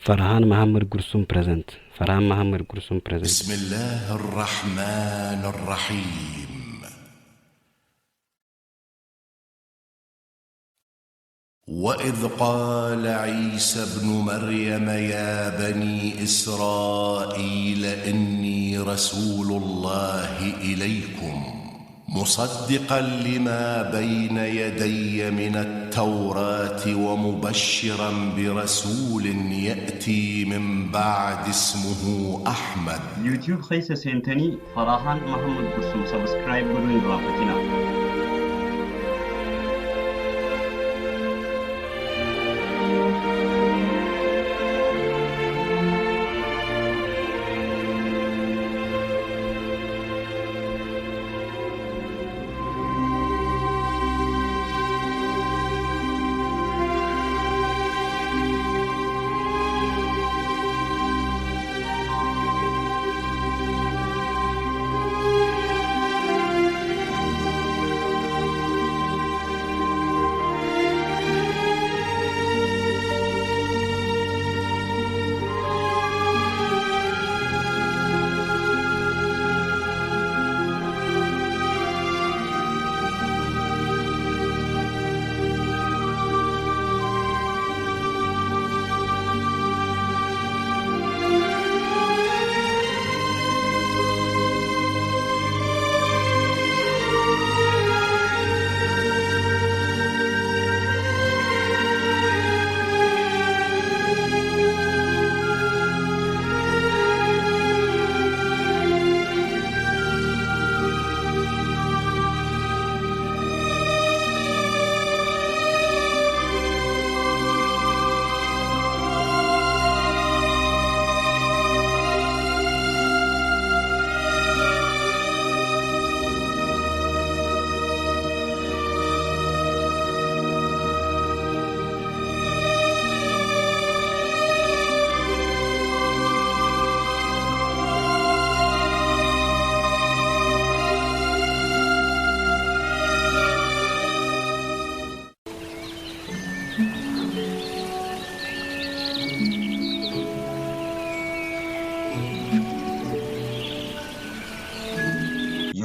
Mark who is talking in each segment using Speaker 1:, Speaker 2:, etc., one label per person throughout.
Speaker 1: فرحان محمد قرسوم present. فرحان محمد قرسوم present.
Speaker 2: بسم الله الرحمن الرحيم. وإذ قال عيسى ابن مريم يا بني إسرائيل إني رسول الله إليكم مصدقا لما بين يدي من التوراة ومبشرا برسول يأتي من بعد اسمه أحمد.
Speaker 3: يوتيوب خيسة سنتني فرحان محمد قرسوم سبسكرايب قدوين رافقنا.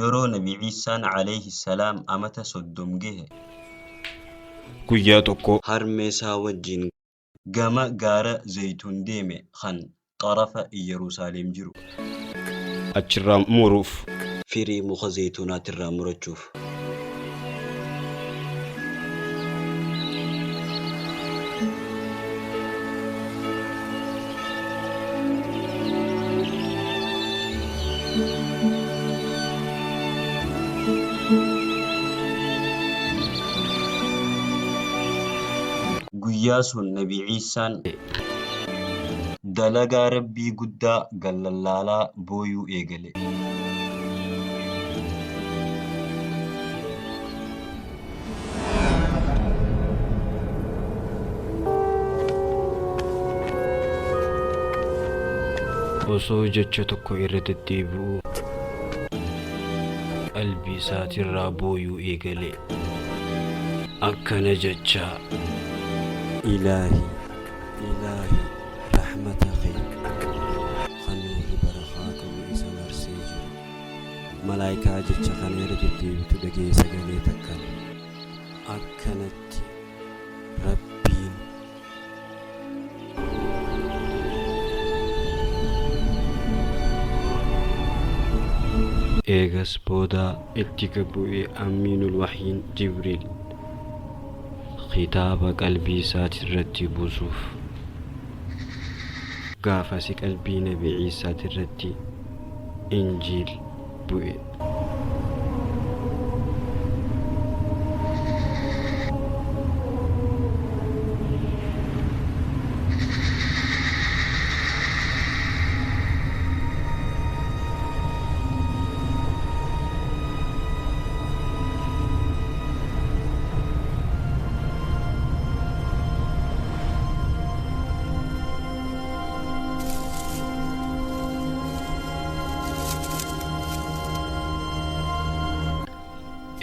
Speaker 3: يرو نبي عيسى عليه السلام أمتى صدوم جه
Speaker 1: كوياتوكو
Speaker 3: هرميسا وجين جما غارة زيتون ديمي خان طرف يروساليم جرو
Speaker 1: أتشرام موروف
Speaker 3: فيري مخ زيتونات الرامرتشوف قياس النبي عيسى دلقا ربي قدا قال اللالا بويو إيقلي
Speaker 1: osoo jecha tokko irra deddeebi'uu qalbii isaatirraa booyuu eegale akkana jecha
Speaker 3: إلهي رحمتك خنوه برخاته وإسا مرسيجه ملايكا جتش خنير جديد تدقي سقليتك أكنت ربين
Speaker 1: eegas booda itti bu'ee amiinul wahyiin jibriil kitaaba qalbii isaatirratti buusuuf gaafasi qalbii nabii ciisaatirratti injiil bu'e.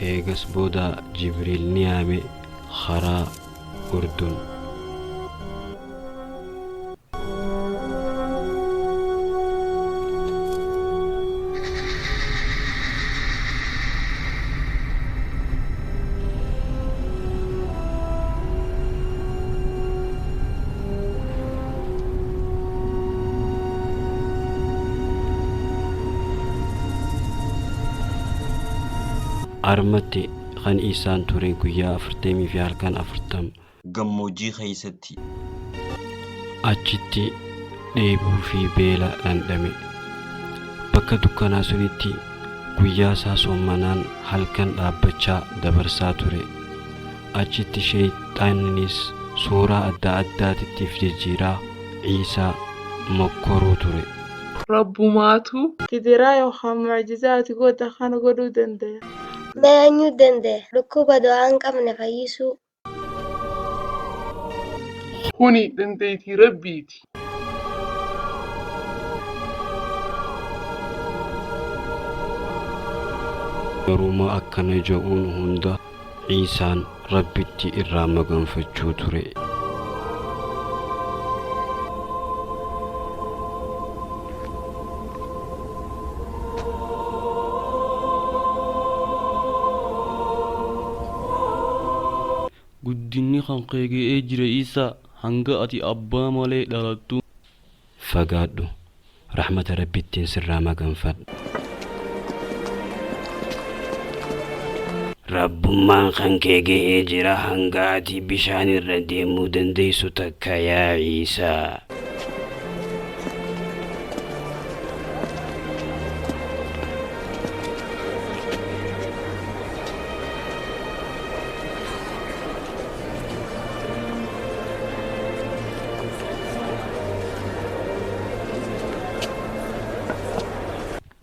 Speaker 1: eegas booda jibriil ni yaame karaa urdun armatti kan isaan ture guyyaa 40 fi halkan 40
Speaker 3: gammoojjii keessatti
Speaker 1: achitti dheebuu fi beela dhandhame. Bakka dukkanaa sunitti guyyaa isaa soomanaan halkan dhaabbachaa dabarsaa ture. Achitti shayxaannis suuraa adda addaatiif jijjiiraa Ciisaa mokkoruu ture.
Speaker 4: Rabbumaatu kidiraa yookaan mucjizaati goota kana godhuu danda'a.
Speaker 5: Beeyanyuu danda'a. Dhukkuba du'aan qabne fayyisuu.
Speaker 4: Kuni dandeettii Rabbiiti.
Speaker 1: Yeruma akkana ja'uun hunda Ciisaan Rabbitti irraa maganfachuu ture.
Speaker 6: Guddinni kan qeega'ee jira Ciisaa hanga ati abbaa malee dhalattu.
Speaker 1: Fagaadhu rahmata Rabbittiin sirraa maganfadhu. Rabbummaan kan qeega'ee jira hanga ati bishaan irra deemuu dandeessu takka yaa Ciisaa.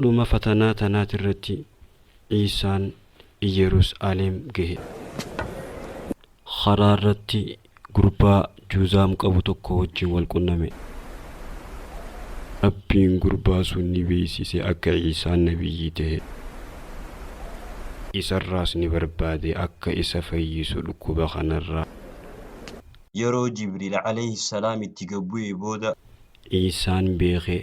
Speaker 1: Dhuma fatanaa tanaatirratti Ciisaan Yerusaalem gahe. Karaa irratti gurbaa juuzaam qabu tokko wajjin wal qunname. Rabbiin gurbaa sun ni beeksise akka Ciisaan nabiyyii ta'e. Isarraas ni barbaade akka isa fayyisu dhukkuba kanarraa.
Speaker 3: yeroo Jibriil alayhi salaam itti gabbu'ee booda
Speaker 1: Ciisaan beekee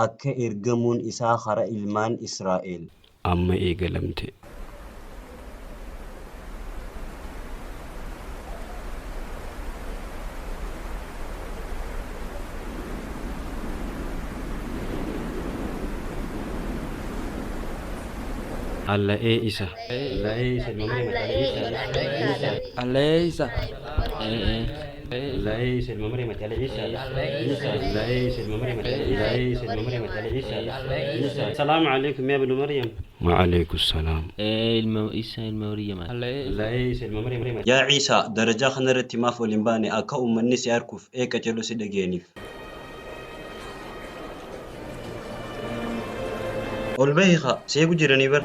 Speaker 3: akka ergamuun isaa karaa ilmaan Israa'el
Speaker 1: amma eegalamte. Allah Isa. ليس الممر مثل عيسى ليس الممر مثل ليس الممر مثل عيسى السلام عليكم يا ابن مريم. وعليكم السلام.
Speaker 6: عيسى الموريم
Speaker 1: ليس الممر
Speaker 3: يا عيسى درجة خنرت ما فولنباني أكا أمني سياركوف إيكا جلو سيدجينيف والبيخة سيقو جيراني بر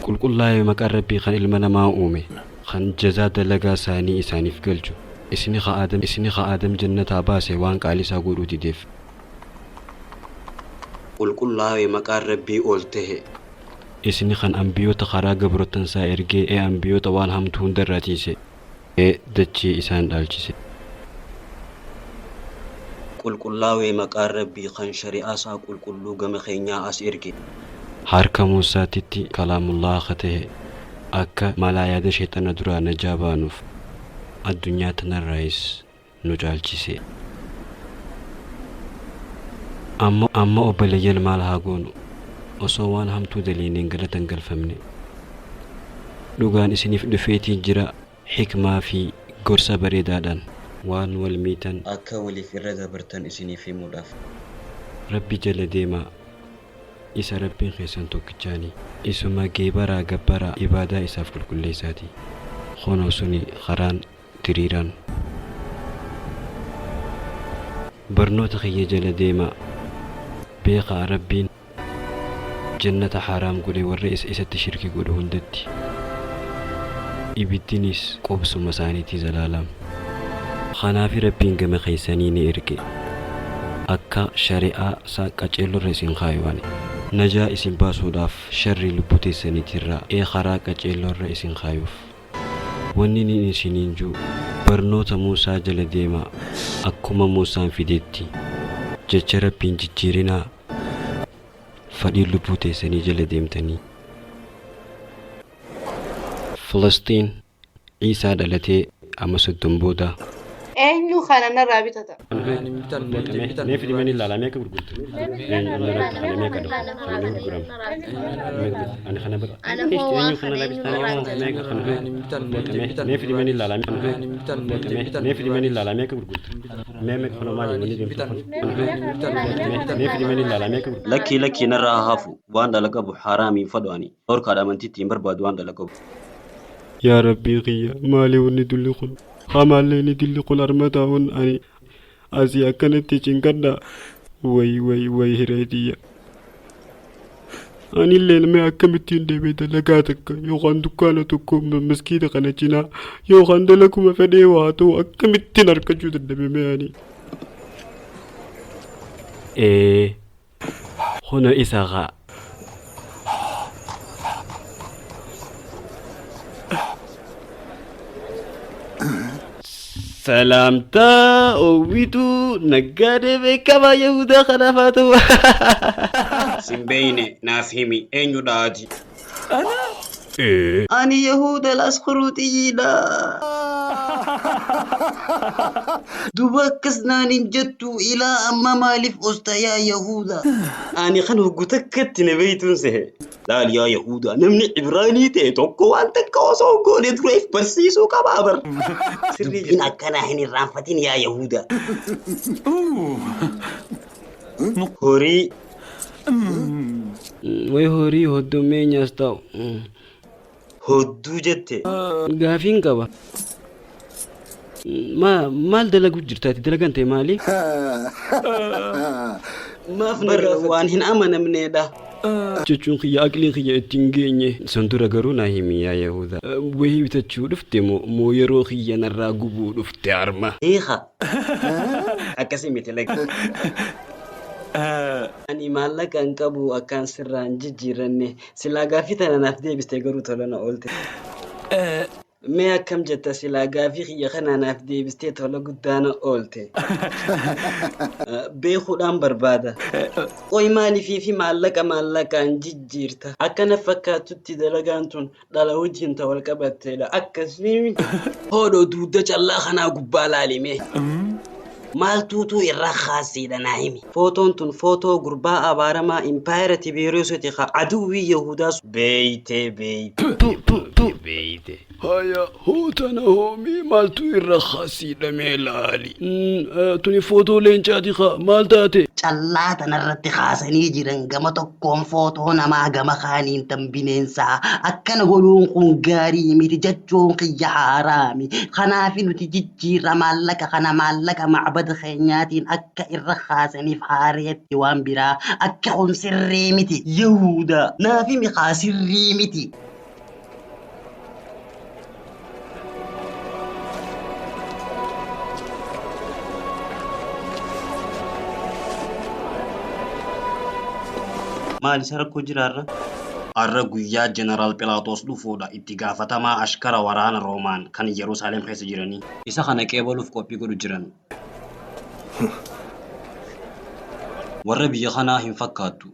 Speaker 1: قل الله مقر ربي خان المنا ما أومي خان جزاء دلقا ساني إساني في قلجو إسني خا آدم جنة عباسي وان قالي ساقولو تدف.
Speaker 3: قل الله مقر ربي أولته
Speaker 1: إسني خان أنبيو تخارا قبرتن سائرقي أنبيو توان همتون دراتيسي دجي إسان دالجيسي.
Speaker 3: قل الله مقر ربي خان شريعة سا قل كلو قم خينيا أسئرقي
Speaker 1: harka Muusaatitti kalaamullah ta'e akka malaayada shayxana duraa najaa baanuuf addunyaa tanarraayis nu caalchise. Amma obboleeyyan maal haa goonu osoo waan hamtuu daliineen galatan galfamne. Dhugaan isiniif dhufeetii jira hikmaa fi gorsa bareedaadhaan waan wal miitan
Speaker 3: akka waliif irra dabartan isiniif himuudhaaf.
Speaker 1: Rabbi jala deemaa. Isa Rabbiin keessan tokkichaani isuma geebaraa gabbaraa ibaadaa isaaf qulqulleessaati. Kunoo suni karaan diriiraan barnoota kiyya jala deemaa. Beekaa Rabbiin jannata haraam godhe warra isatti shirki godhu hundatti ibiddinis qobsuma isaaniitii zalaalam. Kanaafi Rabbiin gama keessanii ni erge akka shari'aa isaa qaceellorra isin kaayuwani. Najaa isin baasuudhaaf sharri lubbuu teessaniitirraa karaa qaceellorra isin kaayuuf. Wanni ni isiniin jiru barnoota Muusaa jala deemaa akkuma Muusaan fideetti jecha Rabbiin jijjiirinaa fadhii lubbuu teessanii jala deemtanii. Filistiin Ciisaa dhalatee amma 30 booda.
Speaker 4: Eenyu kana narraa bitata?
Speaker 1: Mee filimanii ilaalamee akka gurgurtu. Ilaalamee akka dhufu. Ani kana bira. Eenyu kana laabistanii mee filimanii ilaalamee. Mee filimanii ilaalamee akka gurgurtu. Mee kana maali wani deemtu. Mee filimanii ilaalamee akka gurgurtu.
Speaker 3: Lakki narraa hafu waan dalagabu haraamiin fadhaani. Horkaadha amantiitti hin barbaadu waan dalagabu.
Speaker 1: Yaa Rabbii qiyya maali wanni dulli kun. Hamalleen dilli kun armataa'uun ani asii akkanatti cinkadha. Way hireetiyya. Ani illee mee akkamittiin deemee dalagaa takka yookaan dukkaana tokko maskiita kana cinaa yookaan dalaguma fedhee waa ta'u akkamittiin argachuu dadhabame ani. Hona isa gaa. Salamta owitu nagade bekama Yahuda khanafatu.
Speaker 3: Simbeine nafhimi enyu daati. Ani Yahuda laskhurutiyina. Dubakkas nanin jettu ila amma malif usta ya Yahuda. Ani khan hugutakkat nabaytun sehe. Laal ya Yahuda namni Ibrani ta'e tokko waan takka osoo goone dureef barsiisuu qaba bar. Sirriin akkana hin irraanfatin yaa Yahuda. Horii.
Speaker 1: Way horii hoddomee nyaasta'u.
Speaker 3: Hodduu jette.
Speaker 1: Gaafiin qaba. Maal dalagu jirtaati dalagan ta'e maali?
Speaker 3: Maaf nagaa waan hin amanamneedha.
Speaker 1: Jechuun kiyya aqliin kiyya ittiin geenye san dura garuu naa himi yaa Yahuda. Wayii bitachuu dhufte moo yeroo kiyya narraa gubuu dhufte arma.
Speaker 3: Hiika. Akkasii miti laga. Ani maallaqaan qabu akkaan sirraan jijjiiranne silaa gaafii tana naaf deebiste garuu tolana oolte. Mee akkam jetta silaa gaafii kiyya kana naaf deebistee tola guddaana oolte. Beekuudhaan barbaada. Qoy maaliifi maallaqaan jijjiirta. Akkana fakkaatutti dalagaan tun dhala wajjin wal qabatteedha. Akkasii hoodoo duudda callaa kanaa gubbaa laalime. Maaltuutu irraa khaasiidha naa himi. Footoon tun footoo gurbaa abaaramaa impaayera Tibeeriyoositi aduwwii Yahudaas beeyte.
Speaker 1: Haya hootana hoomii maaltu irra khaasiidha mee laali. Tuni footoo leencaati maal taate?
Speaker 7: Callaa tanarratti kaasanii jiran gama tokkoon footoo namaa gama kaaniin tan bineensaa. Akkana godhuun kun gaarii miti jechuun kiyya haraami. Kanaafi nuti jijjiirra maallaqa kana maallaqa macbada keenyaatiin akka irra kaasaniif haareetti waan biraa akka kun sirrii miti. Yahuda naafi miqaa sirrii miti.
Speaker 3: Maali sarakko jiraarra? Arra guyyaa Jeneraal Pilaatos dhufuudha itti gaafatamaa ashkara waraana Roomaan kan Yerusaalem keessa jiranii. Isa kana qeebaluuf qophii godhu jiran. Warra biyya kanaa hin fakkaattu.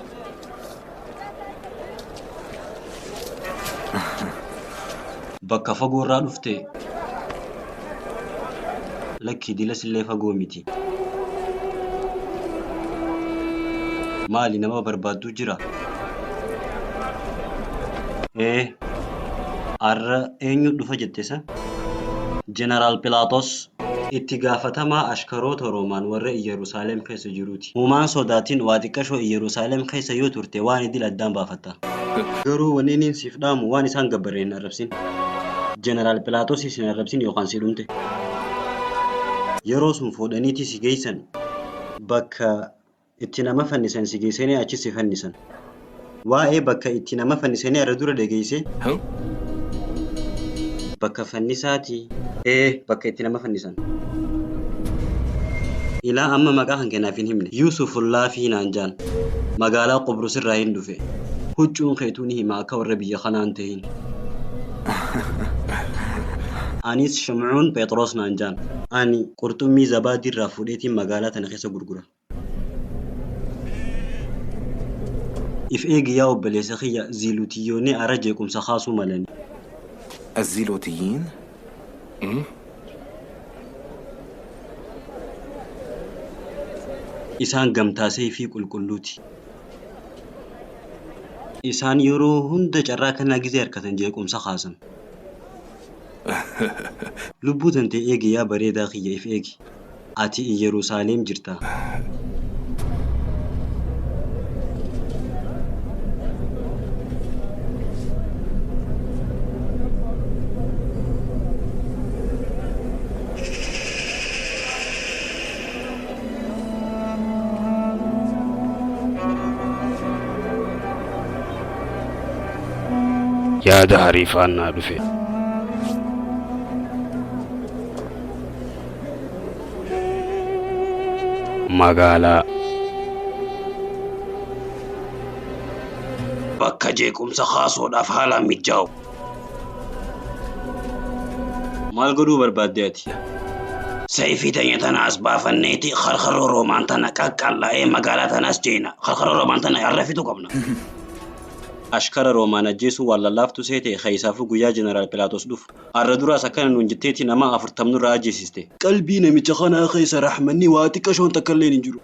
Speaker 3: Bakka fagoo irraa dhufte. Lakki dilas illee fagoo miti. Maali nama barbaaddu jira? Arra eenyu dhufa jettesa? Jeneraal Pilaatos itti gaafatamaa ashkaroota Roomaan warra Yerusaalem keessa jiruuti. Uumaan sodaatiin waa xiqqashoo Yerusaalem keessa yoo turte waan idil addaan baafatta. Garuu wanniin siif dhaamu waan isaan gabbareen arrabsin. Jeneraal Pilaatos isin arrabsin yookaan si dhumte. Yeroo sun fuudhaniiti si geessan bakka itti nama fannisan si geessanii achi si fannisan. Waa'ee bakka itti nama fannisanii irra dura dhageesse. Bakka fannisaati. Bakka itti nama fannisan. Ilaa amma maqaa kan kennaaf hin himne. Yuusufullaa fi Naanjaan magaalaa Qobrus irraa hin dhufe. Huccuun keetuu ni hima akka warra biyya kanaan ta'in. Anis Shim'uun Phexros Naanjaan. Ani qurxummii zabaadii irraa fuudheetiin magaalaa tana keessa gurgura. if eegi yaa obboleessa kiyya ziilutiyoonni ara jeequmsa kaasuu malani.
Speaker 8: الزيلوتيين؟
Speaker 3: Isaan gamtaasee fi qulqulluuti. Isaan yeroo hunda carraa kanaa gisee harkatan jeequmsa kaasan. Lubbuu tantee eegi yaa bareedaa kiyya if eegi. Ati Yerusaalem jirta.
Speaker 1: yaada hariifaannaa dhufe. Magaalaa
Speaker 7: bakka jeequmsa kaasuudhaaf haalaan mijaa'u.
Speaker 3: Maal godhuu barbaadde ati?
Speaker 7: Sayfii tanya tana as baafanneeti qarqarroo roomaan tana qaqqallaa'ee magaalaa tanaas jeena. Qarqarroo roomaan tana arrafitu qabna.
Speaker 3: Ashkara Roomaan ajjeesuu waan lallaaftu seete keessaafuu guyyaa Jeneraal Pilaatos dhufu. Har'a duraas akkana nuun jetteeti nama 40 nurraa ajjeesiste. Qalbii namicha kanaa keessa raaxmanni waa xiqqashoon takka illee hin jiru.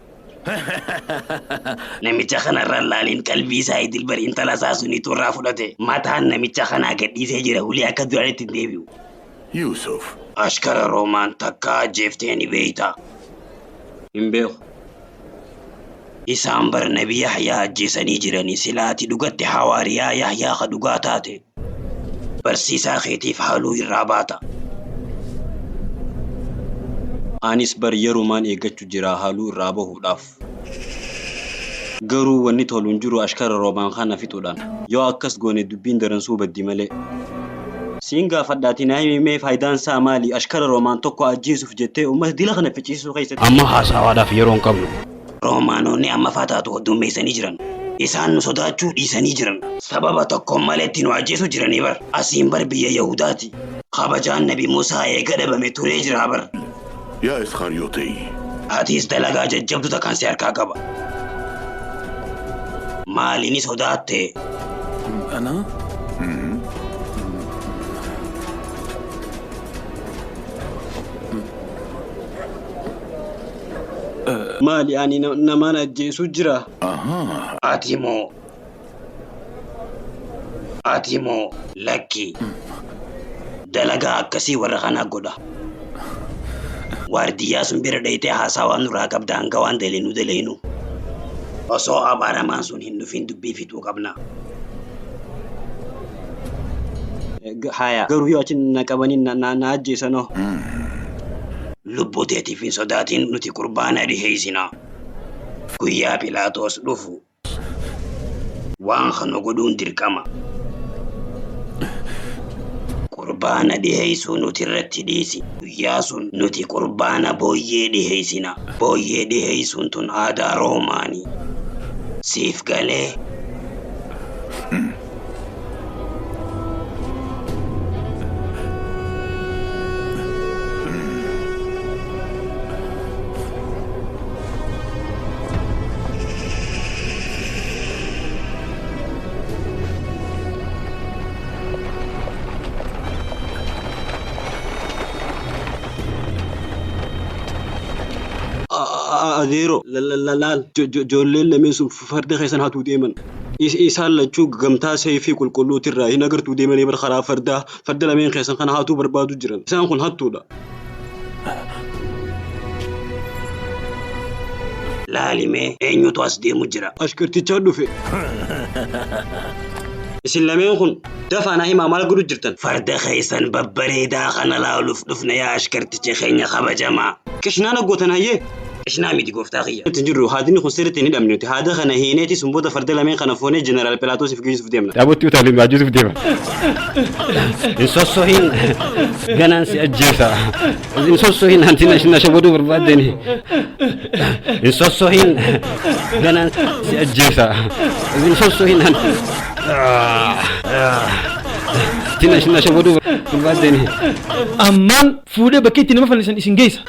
Speaker 7: Namicha kanarraan laaliin qalbii isaa Dilbari intala isaa suniitu irraa fudhate. Mataan namicha kanaa gadhiisee jira ulee akka duraanitti hin deebi'u.
Speaker 8: يوسف
Speaker 7: Ashkara Roomaan takka ajjeeftee ni beeyta.
Speaker 3: Hin beeku.
Speaker 7: Isaan bar Nabii Yahyaa ajjeesanii jiranii silaati dhugatti hawaariyaa Yahyaa ka dhugaa taate. Barsiisaa keetiif haaluu irraa baata.
Speaker 3: Anis bar yerumaan eeggachuu jira haaluu irraa bahuudhaaf. Garuu wanni toluun jiru Ashkara Roomaan kana fixuudhaan. Yoo akkas goone dubbiin daransuu baddi malee. Siin gaafadhaatiin himee faayidaan isaa maali? Ashkara Roomaan tokko ajjeesuuf jettee uummata dila kana ficcisiisuu keessatti.
Speaker 1: amma haasawaadhaaf yeroo hin qabnu.
Speaker 7: Roomaanonni amma faataatu heddummeessanii jiran. Isaan nu sodaachuu dhiisanii jiran. Sababa tokko malee itti nu ajjeesuu jiranii bar. Asiin bar biyya Yahudaati. Kabajaan Nabi Musaa eega dhabame turee jira bar.
Speaker 8: يا إسخريوطي
Speaker 7: Atiis dalagaa jajjabdu takkaan si harkaa qaba. Maaliini sodaatte?
Speaker 8: أنا؟
Speaker 3: Maali ani namaan ajjeesuu jira?
Speaker 8: أها
Speaker 7: Ati moo lakki. Dalagaa akkasii warra kanaa godha. Waardiyyaa sun bira dhayitee haasawaa nurraa qabda hanga waan daleenu. Osoo abaaramaan sun hin dhufin dubbii fixuu qabna.
Speaker 3: Haya garuu yoo achi na qabanii na ajjeesanoo.
Speaker 7: Lubbuu teetiif hin sodaatin nuti qurbaana dhiheessina. Guyyaa Pilaatos dhufu. Waan kana godhuun dirqama. Qurbaana dhiheessuu nuti irratti dhiisi. Guyyaa sun nuti qurbaana booyyee dhiheessina. Booyyee dhiheessuun tun aadaa Roomaanii. Siif galee.
Speaker 3: Adeero laal ijoolleen lameen sun farda keessan hatuu deeman. Isaan lachuu gamtaa sayfii qulqulluutirraa hin agartuu deemanii bar karaa farda lameen keessan kana hatuu barbaadu jiran. Isaan kun hattuudha.
Speaker 7: Laalimee eenyutu as deemu jira?
Speaker 3: Ashkartichaa dhufe. Isin lameen kun dafaanaa himaa maal godhu jirtan?
Speaker 7: Farda keessan babbareedaa kana laaluuf dhufne yaa ashkarticha keenya kabajamaa.
Speaker 3: Kishnaan aggootan hayyee.
Speaker 7: Ishnaa miti gooftaa kiyya.
Speaker 3: Jirru haadini kun sirriitti ni dhabne nuti haada kana hiineeti sun booda farda lameen kana foonee Jeneraal Pilaatosiif geessuuf deemna.
Speaker 1: Dhaabottii utaalee ajjeesuuf deema. Hin sossohin ganaan si ajjeesa. Hin sossohin hanti na shabaduu barbaaddeni. Hin sossohin ganaan si ajjeesa. Hin sossohin hanti na shabaduu barbaaddeni.
Speaker 6: Ammaan fuudhee bakka itti nama fallisan isin geessa.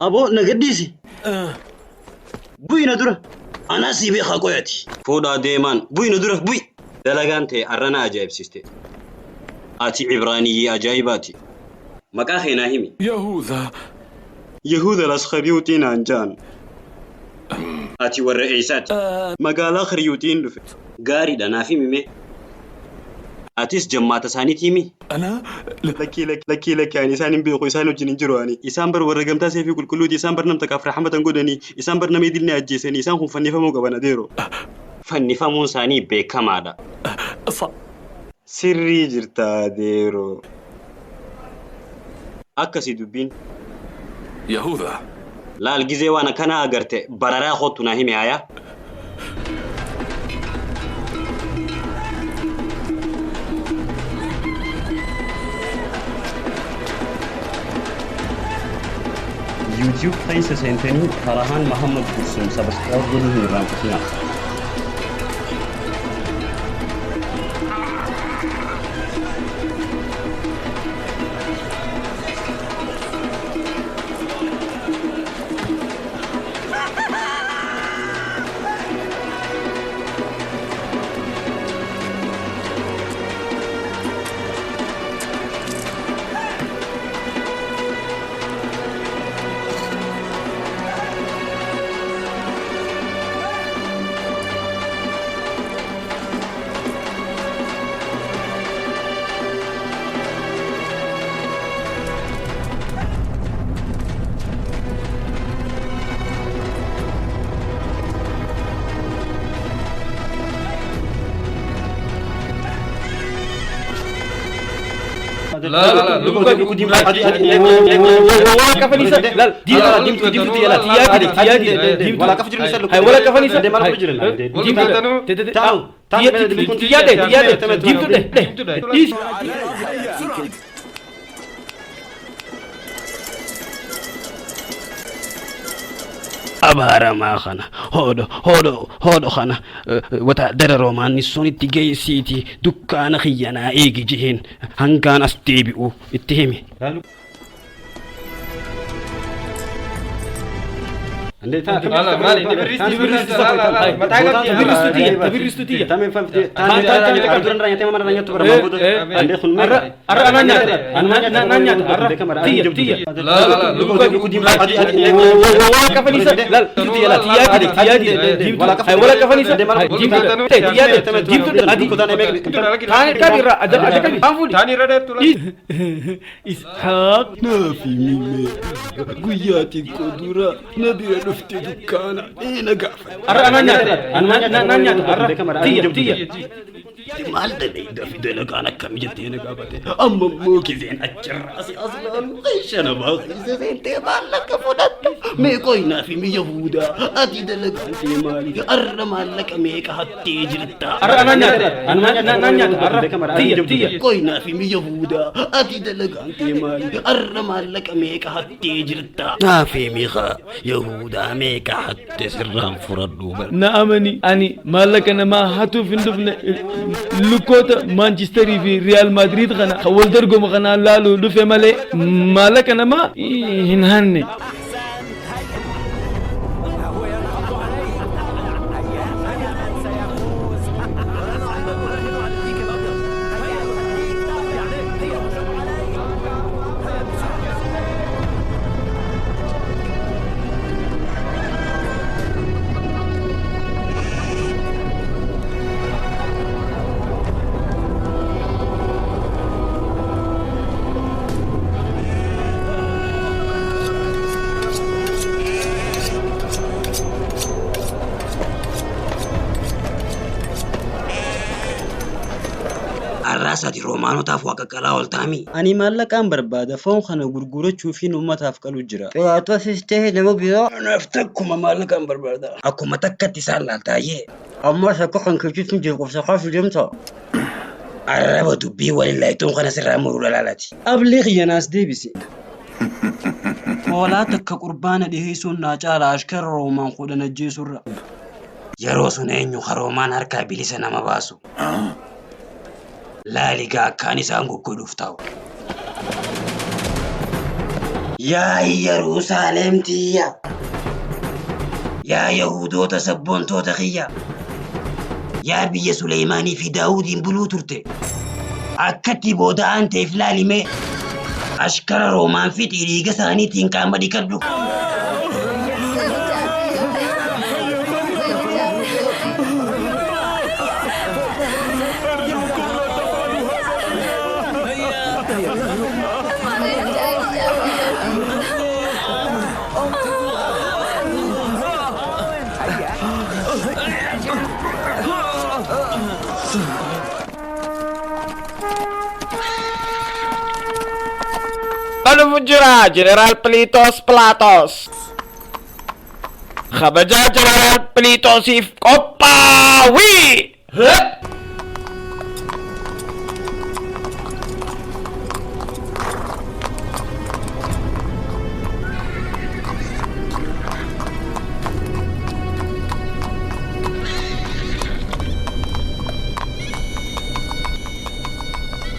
Speaker 3: Aboo na gadhiisi. Buyina dura. أنا سيبي خاقويتي فودا ديمان بوي ندرف بوي دلغانتي أرنا أجايب سيستي آتي عبرانية أجايباتي مكاخي ناهمي يهوذا الأسخريوتين أنجان آتي والرئيسات مقالا خريوتين دفت قاري دنافي ميمي آتيس جماعة ساني تيمي أنا لكي يعني ساني بيقو إسانو جنين جرواني إسان بر ورقمتا سيفي كل دي إسان بر نمتك أفر حمد نقودني إسان بر نمي دلني أجيسني إسان هم فني فمو قبانا ديرو فني فمو ساني بيكما دا سري جرتا ديرو أكسي دبين
Speaker 8: يهوذا
Speaker 3: لا الجزء وانا كان أجرت برارا خط ناهمي آيا يوتيوب فايسة سنتين فرحان محمد برسوم سبسكرايب قدوه الرانكسنا
Speaker 1: لا لوكو ديم لا كفني سد لا ديم تيلا تيادي ولا كفجر نسل ولا كفني سد ما فجر ديم تاو تيادي ديم أبارا ما خنا هودو خنا وتعدر رومان نسوني تيجي سيتي دكان خيانا إيجي جهين هنكان أستيبيو اتهمي إسحاق نافي ميمي قياتي كودورا نبي نفتي دكانا إينا قافل أنا نانيا تيا مال دليل في دلك أنا كم جتينا قابته أما موكي زين أجراسي أصلاً غيشنا باخي زين تبالك فلات ميكوينا في ميهودا أدي دلك أنت مالي أرمالك ميك هاتي جرتا أنا نانيا تيا كوينا في ميهودا أدي دلك أنت مالي أرمالك ميك هاتي جرتا نافي ميخا يهودا ميك هاتي سرام فرد
Speaker 6: نعمني أني مالك أنا ما هاتو فندفن لوكوتا مانشستر في ريال مدريد غنا خول درجو مغنا لالو لفه مالي مالك أنا ما هنهني
Speaker 3: الراسة رومانو تافوا كلا والتامي أني مالك أم بربادة فون خنا غرغورة تشوفين وما تافكلوا جرا
Speaker 7: فياتو سيستيه لما بيا
Speaker 3: أنا أفتككم مالك أم بربادة أكو متكتي سال تايي
Speaker 7: أما سكوخن كيف نجي قفصخاف جمتا
Speaker 3: عربة دبي ولله تون خنا سر أمور لالاتي أبلغ يا ناس دي بسي ولا تك قربان دي هيسون ناجال أشكر رومان خود نجي سر يروسون إنه خرومان هركا بلسنا ما باسو لا لقى كان يسانقو كدوفتاو يا يروسالم تيا
Speaker 7: yaa Yahudoota sabboontoota kiyya yaa biyya Suleymaanii fi Daawudiin buluu turte akkatti booda'aan ta'eef laalimee ashkara Roomaan fi dhiiga isaaniitiin qaama dhiqadhu.
Speaker 9: Manufactura General Platos. Kabaja General Platosif Kopawi.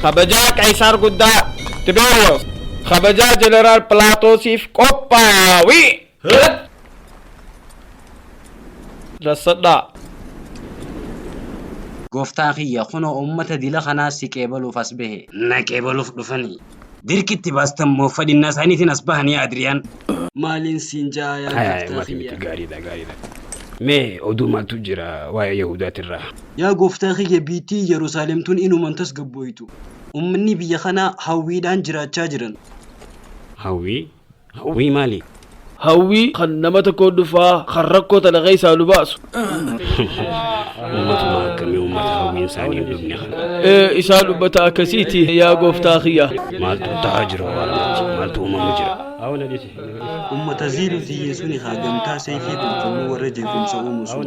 Speaker 9: Kabaja Kaisar Gudda Tiberius. Kabaja General Platosif Kopawi. Rasadda.
Speaker 7: Gooftaan kiyya kunoo uummata dila kanaa si qeebaluuf as bahe na qeebaluuf dhufanii dirqitti baastan moo fadhinnaa isaaniitiin as bahanii Adriyaan.
Speaker 3: Maaliin siin jaa yaa gooftaa kiyya?
Speaker 1: Gaariidha. Mee oduu maaltu jira waa'ee Yahudaatirraa?
Speaker 3: Yaa gooftaa kiyya biittii Yerusaalemtuun inuman tasgabbooytu. Uummanni biyya kanaa hawwiidhaan jiraachaa jiran.
Speaker 1: Hawwii maali?
Speaker 6: Hawwii kan nama tokko dhufaa kan rakkoo tana keessaa nu baasu.
Speaker 1: Uummatuma akkamii uummata hawwiin isaanii hin dhumne kana?
Speaker 6: Isaan uummata akkasiiti yaa gooftaa kiyya.
Speaker 1: Maaltu ta'aa jira maaltu uumamu jira?
Speaker 3: Uummata ziiluu xiyyeessuun haagamtaa seefii qulqulluu warra jeequmsa uumu sun.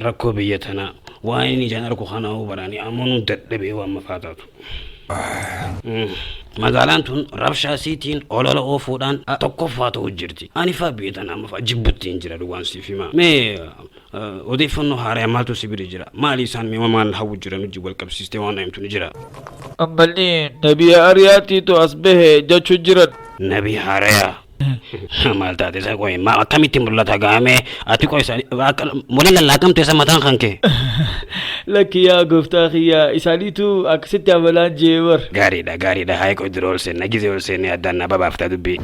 Speaker 1: Rakkoo biyya tanaa waan inni ijaan argu kana hubatanii amanuu dadhabee waan mafaataatu. Magaalaan tun rabshaa siitiin olola oofuudhaan tokkoffaa ta'uu jirti. Ani faa biyya tanaa mafaa jibbuttiin jira dhugaan siif himaa. Mee odeeffannoo haaraa maaltu si bira jira? Maali isaan mee maal hawwu jiran hojii wal qabsiistee waan himtu ni jira?
Speaker 6: Ammalli nabii Ariyaatiitu as bahe jechuu jiran.
Speaker 1: Nabii Haaraa. Maal taate isa qoy ma akkamitti mul'ata gaame ati qoy mola lallaakamte isa mataan kan kee
Speaker 6: lakki yaa gooftaa kiyya isaaniitu akkasitti amalaan jeewar.
Speaker 1: Gaariidha haa qoy dura ol seenna gizee ol seenne addaan na babaaftaa dubbii.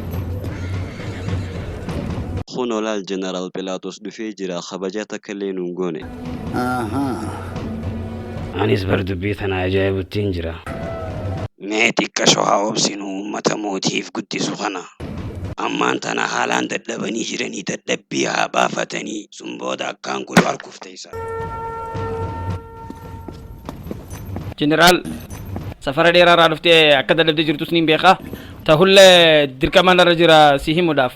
Speaker 3: Kun olaal Jeneraal Pilaatos dhufee jira kabaja takka illee nuun goone.
Speaker 1: Anis bar dubbii tana ajaa'ibuttiin jira. Mee xiqqa shohaa obsinu uummata mootiif guddisu kana. Ammaan tana haalaan dadhabanii jiranii dadhabbii haa baafatanii sun booda akkaan kun harkuuf ta'isa.
Speaker 9: Jeneraal safara dheeraarraa dhuftee akka dadhabdee jirtus niin beekaa. Ta'ullee dirqamaan irra jira si himuudhaaf.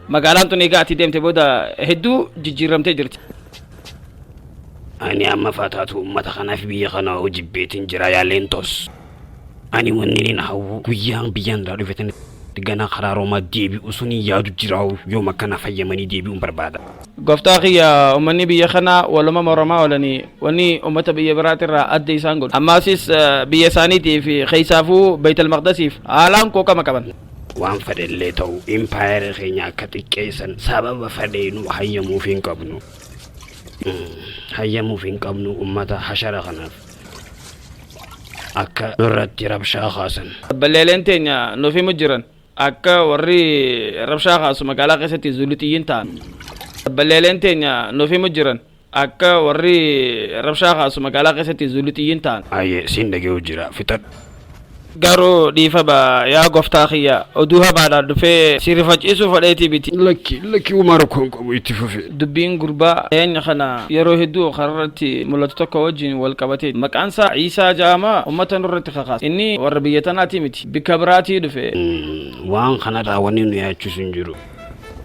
Speaker 9: Magaalaan tun egaa ati deemte booda hedduu jijjiiramtee jirti.
Speaker 1: Ani amma faataatu uummata kanaaf biyya kana hojibbeetiin jira yaalleen tos. Ani wanni na hawwu guyyaan biyyaan irraa dhufetan gana karaa Roomaa deebi'u suni yaadu jiraa'u yoo makkana fayyamanii deebi'uun barbaada.
Speaker 6: Gooftaa kiyya uummanni biyya kana waluma moromaa oolanii wanni uummata biyya biraatirraa adda isaan godhu. Ammaasis biyya isaaniitiif keessaafuu Beetel Maqdasiif haalaan qoqama qaban.
Speaker 1: Waan fedhellee ta'u impaayera keenya akka xiqqeessan sababa fedheenu hayyamuuf hin qabnu. Hayyamuuf hin qabnu uummata hashara kanaaf. Akka nurratti rabshaa kaasan.
Speaker 6: Balleeleen teenya nuuf himu jiran. Akka warri rabshaa kaasu magaalaa keessatti zulutiyyiin ta'an. Balleeleen teenya nuuf himu jiran. Akka warri rabshaa kaasu magaalaa keessatti zulutiyyiin ta'an.
Speaker 1: Ayyee siin dhaga'u jira fixadhu.
Speaker 9: Garuu dhiifama yaa gooftaa kiyya oduu habaadhaan dhufee si rifachiisuu fadheetii biti.
Speaker 1: Lakki Umar kun qabu itti fufe.
Speaker 9: Dubbiin gurbaa eenyu kana yeroo hedduu kararratti mul'atu tokko wajjin wal qabatee maqaan isaa Ciisaa Jaamaa uummata nurratti kakaasa. Inni warra biyya tanaatii miti bikka biraatii dhufe.
Speaker 1: Waan kana raawwanni nu yaachisu hin jiru.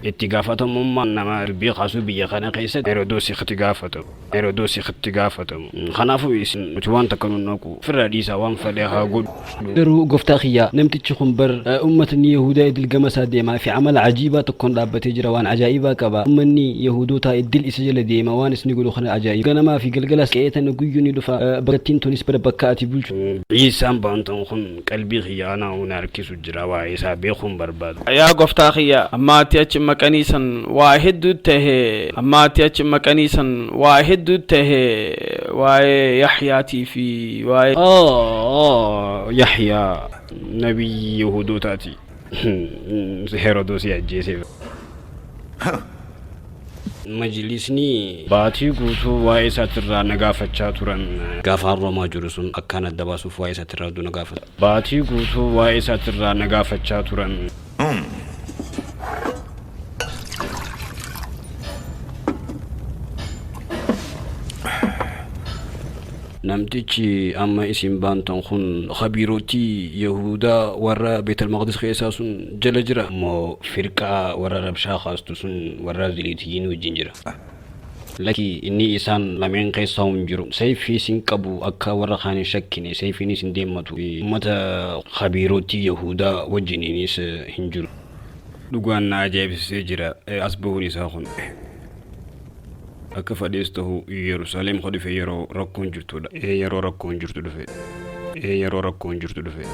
Speaker 1: Itti gaafatamummaan nama dubbii kaasuu biyya kana keessatti Herodoos itti gaafatamu. Kanaafuu isin nuti waan takka nun naqu firra dhiisaa waan fedhe haa godhu. Garuu gooftaa kiyya namtichi kun bar ummatni Yahudaa idil gama isaa deemaa fi amala ajaa'ibaa tokkoon dhaabbatee jira waan ajaa'ibaa qaba. Ummanni Yahudoota idil isa jala deema waan isni godhu kana ajaa'iba. Ganamaa fi galgalas qeetan guyyuu ni dhufa barattiin tunis bara bakka ati bulchu. Ciisaan baantan kun qalbii kiyya anaa una harkisu jira waa isaa beekuun barbaadu.
Speaker 9: Yaa gooftaa kiyya ammaatti achi maqaniisan waa hedduu tahee ammaatti achi maqaniisan waa hedduu tahee waa'ee Yahyaatii fi waa'ee
Speaker 1: Yahyaa nabii Yahudootaati. Herodoos ajjeese. Majlisni baatii guutuu waa'ee isaatirraa nagaafachaa turan gaafa haroomaa jiru sun akkaan adda baasuuf waa'ee isaatirraa aduu nagaafata. Baatii guutuu waa'ee isaatirraa nagaafachaa turan. Namtichi amma isin baantan kun khabiirootii Yahudaa warra Beetel Maqdis keessaa sun jala jira moo firqaa warra rabshaa kaastu sun warra ziliitiyiin wajjin jira. Laki inni isaan lameen keessaa hin jiru. Sayfii isin qabu akka warra kaan hin shakkine sayfiin isin deemmatu uummata khabiirootii Yahudaa wajjiniinis hin jiru. Dhugaan na ajaa'ibsiisee jira as bahuun isaa kun. Akka fadhees ta'u Yerusaalem dhufe yeroo rakkoon jirtudha. Yeroo rakkoon jirtu dhufe.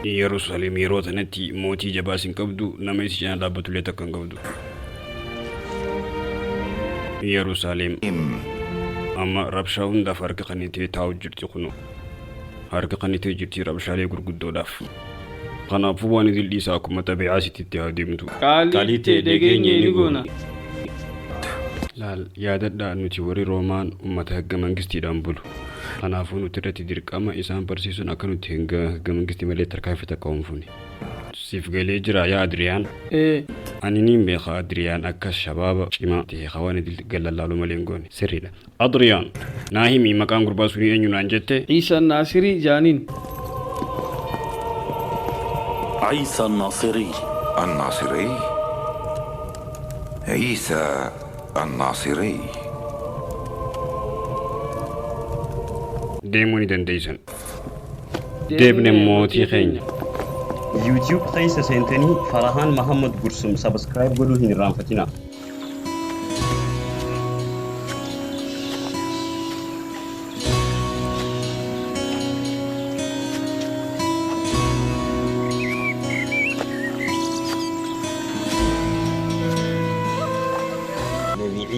Speaker 1: Yerusaalem yeroo sanatti mootii jabaas hin qabdu nama isi cina dhaabbatullee takka hin qabdu. Yerusaalem amma rabshaa hundaaf harka qanitee taa'u jirti kuno. Harka qanitee jirti rabshaalee gurguddoodhaaf. Kanaafuu waan idil dhiisaa akkuma tabi'aasitti itti haa deemtu.
Speaker 9: Qaalitti dhageenye ni goona.
Speaker 1: Laal yaadadhaa nuti warri Roomaan uummata hagga mangistiidhaan bulu. Kanaafuu nuti irratti dirqama isaan barsiisuun akka nuti hagga mangistii malee tarkaanfii takka oomfuni. Siif galee jira yaa Adriyaan. Ani niin beeka Adriyaan akka shabaaba cimaa ta'e hawaan idil gallalaaluu malee hin goone sirriidha. Adriyaan naa himi maqaan gurbaa sunii eenyu naan jette?
Speaker 9: Ciisa Naasirii jaaniin.
Speaker 8: عيسى الناصري.
Speaker 10: عيسى الناصري.
Speaker 1: deemuu ni dandeessan. Deebne mootii keenya.
Speaker 3: YouTube keessa seentanii Farahaan Mahammad Gursum subscribe godhuu hin irraanfatinaa.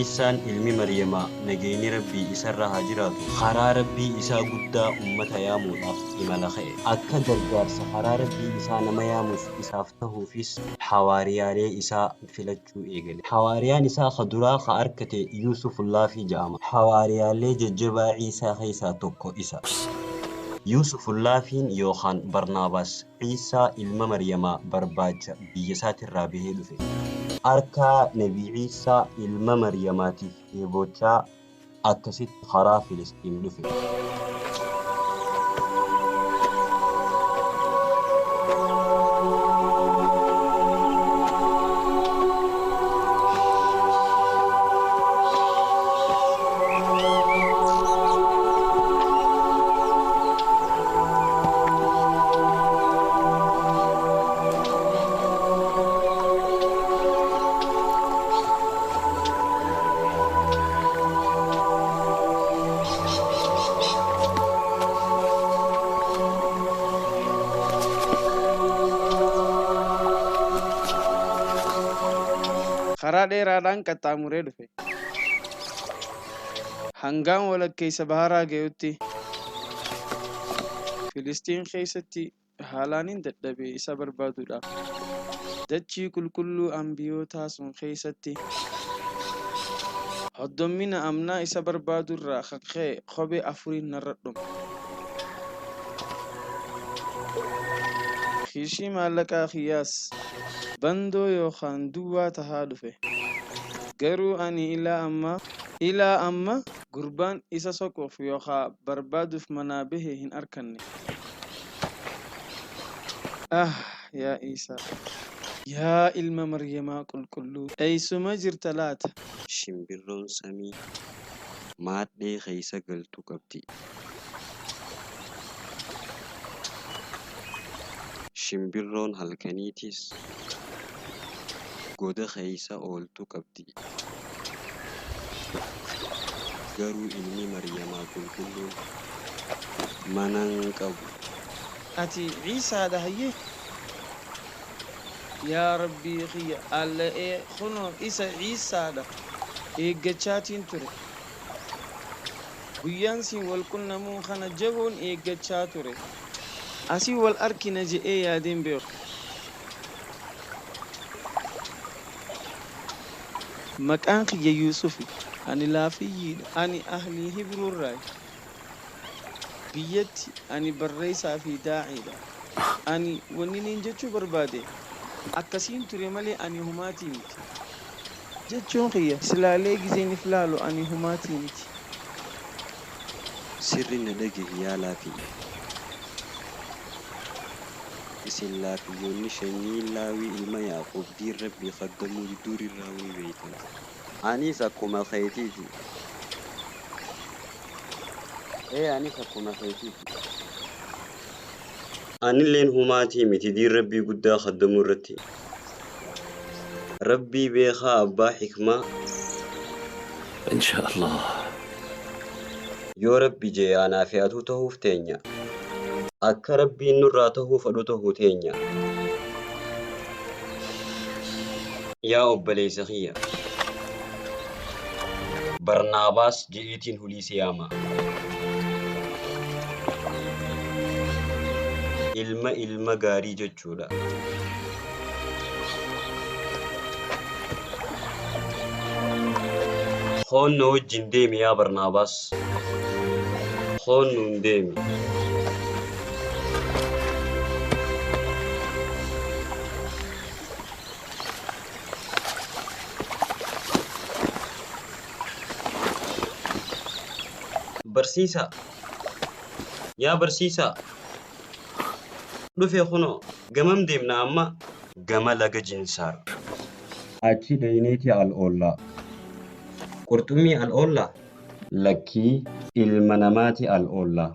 Speaker 3: Isaan ilmi Maryamaa nageenyi Rabbii isarra haa jiraatu karaa Rabbii isaa guddaa ummata yaamuudhaaf imala ka'e akka gargaarsa karaa Rabbii isaa nama yaamuuf isaaf ta'uufis hawaariyaalee isaa filachuu eegale. Hawaariyaan isaa kaduraa ka arkate Yuusufullaafii jedhama. Hawaariyaalee jajjabaa Ciisaa keessaa tokko isa. Yuusufullaafiin yookaan Barnaabaas Ciisaa ilma Maryamaa barbaacha biyya isaatirraa bahee dhufe. Arkaa Nabii Ciisaa ilma Maryamaatiif eebochaa akkasitti karaa Filistiin dhufe.
Speaker 11: karaa dheeraadhaan qaxxaamuree dhufe. Hangaan walakkeessa baharaa ga'utti Filistiin keessatti haalaanin dadhabee isa barbaaduudhaaf dachii qulqulluu ambiyootaa sun keessatti hoddommina amnaa isa barbaadurraa kan ka'e kophee afuriin narra dhume. Kiishii maallaqaa kiyyaas bandoo yookaan duwwaa tahaa dhufe. Garuu ani ilaa amma gurbaan isa soquuf yookaan barbaaduuf manaa bahe hin arkanne. Yaa Isaa. Yaa ilma Maryamaa qulqulluu. Eeysuma jirta laata?
Speaker 3: Shimbirroon samii maadhee keeysa galtu qabdi. Shimbirroon halkaniitis goda keeysa ooltu qabdi. Garuu ilmi Maryamaa qulqulluun manan qabu.
Speaker 11: Ati Ciisaadha hayyee? Yaa Rabbii kiyya alla'ee kunoo isa Ciisaadha eeggachaatiin ture. Guyyaan siin wal qunnamuu kana jaboon eeggachaa ture. Asii wal arkina je'ee yaadeen beeku. Maqaan kiyya Yuusufi. Ani laafiyyiidha. Ani ahlii Hibruurraayi. Biyyatti ani barreessaa fi daa'iidha. Ani wanni niin jechuu barbaade akkasiin ture malee ani humaatii miti. Jechuun kiyya silaalee gizeeniif laalu ani humaatii miti.
Speaker 3: Sirri na dhagahi yaa laafii. Isin laafiyyoonni shanyii laawii ilma Yaaqoob diin Rabbii qaddamuu durirraa wayii beeytan. Anis akkuma keetiiti. Anis akkuma keetiiti. Anilleen humaatii miti diin Rabbii guddaa qaddamuu irratti. Rabbii beekaa abbaa hikmaa.
Speaker 8: Inshaa Allah.
Speaker 3: Yoo Rabbi jee anaa fi atuu ta'uuf teenya. Akka Rabbiin nurraa ta'uu fedhu ta'uu teenya. Yaa obboleessa kiyya. Barnaabaas je'eetiin hulii siyaama. Ilma gaarii jechuudha. Hoonna wajjin deemi yaa Barnaabaas. Hoonnuun deemi. Barsiisaa. Yaa barsiisaa. Dhufe kunoo gamam deemna amma gama laga Jinsaar. Achi dhayneeti al'oollaa. Qurxummii al'oollaa? Lakkii ilma namaati al'oollaa.